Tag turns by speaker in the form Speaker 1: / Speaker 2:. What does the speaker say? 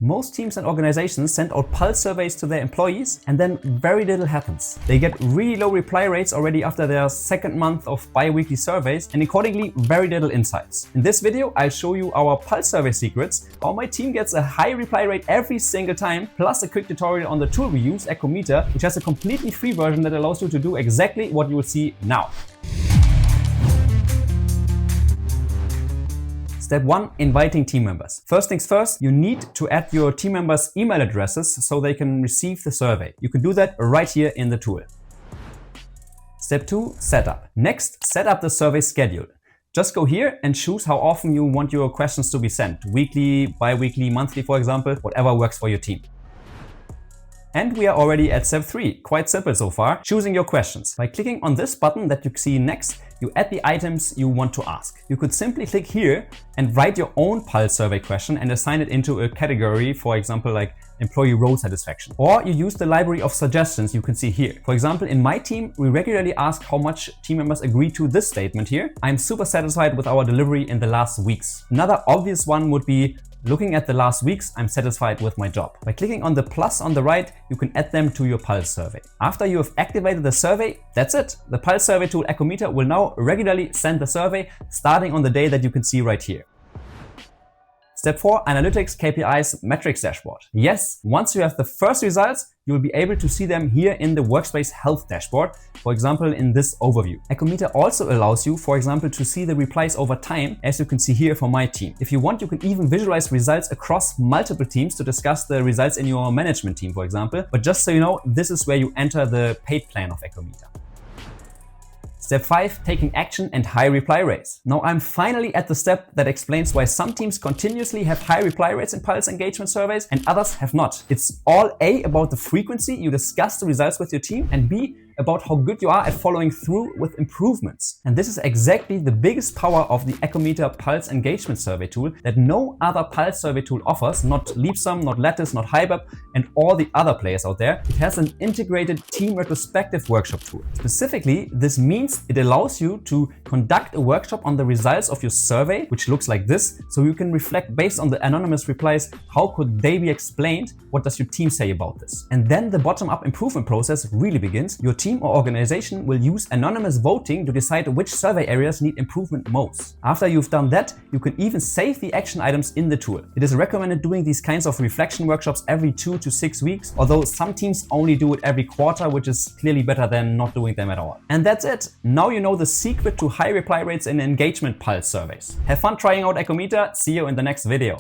Speaker 1: Most teams and organizations send out pulse surveys to their employees and then very little happens. They get really low reply rates already after their second month of bi-weekly surveys and accordingly very little insights. In this video, I'll show you our pulse survey secrets, how my team gets a high reply rate every single time, plus a quick tutorial on the tool we use, Echometer, which has a completely free version that allows you to do exactly what you will see now. Step 1. Inviting team members. First things first, you need to add your team members' email addresses so they can receive the survey. You can do that right here in the tool. Step 2. Setup. Next, set up the survey schedule. Just go here and choose how often you want your questions to be sent. Weekly, bi-weekly, monthly, for example, whatever works for your team. And we are already at step 3. Quite simple so far. Choosing your questions. By clicking on this button that you see next, you add the items you want to ask. You could simply click here and write your own pulse survey question and assign it into a category, for example, like employee role satisfaction. Or you use the library of suggestions you can see here. For example, in my team, we regularly ask how much team members agree to this statement here. I'm super satisfied with our delivery in the last weeks. Another obvious one would be, looking at the last weeks, I'm satisfied with my job. By clicking on the plus on the right, you can add them to your pulse survey. After you have activated the survey, that's it. The pulse survey tool Echometer will now regularly send the survey starting on the day that you can see right here. Step 4. Analytics, KPIs, metrics dashboard. Yes, once you have the first results, you will be able to see them here in the workspace health dashboard, for example, in this overview. Echometer also allows you, for example, to see the replies over time, as you can see here for my team. If you want, you can even visualize results across multiple teams to discuss the results in your management team, for example. But just so you know, this is where you enter the paid plan of Echometer. Step 5. Taking action and high reply rates. Now I'm finally at the step that explains why some teams continuously have high reply rates in pulse engagement surveys and others have not. It's all A, about the frequency you discuss the results with your team, and B, about how good you are at following through with improvements. And this is exactly the biggest power of the Echometer Pulse Engagement Survey tool that no other pulse survey tool offers, not Leapsome, not Lattice, not HiBob, and all the other players out there. It has an integrated team retrospective workshop tool. Specifically, this means it allows you to conduct a workshop on the results of your survey, which looks like this, so you can reflect based on the anonymous replies, how could they be explained, what does your team say about this? And then the bottom-up improvement process really begins. Your team or organization will use anonymous voting to decide which survey areas need improvement most. After you've done that, you can even save the action items in the tool. It is recommended doing these kinds of reflection workshops every 2 to 6 weeks, although some teams only do it every quarter, which is clearly better than not doing them at all. And that's it. Now you know the secret to high reply rates in engagement pulse surveys. Have fun trying out Echometer. See you in the next video.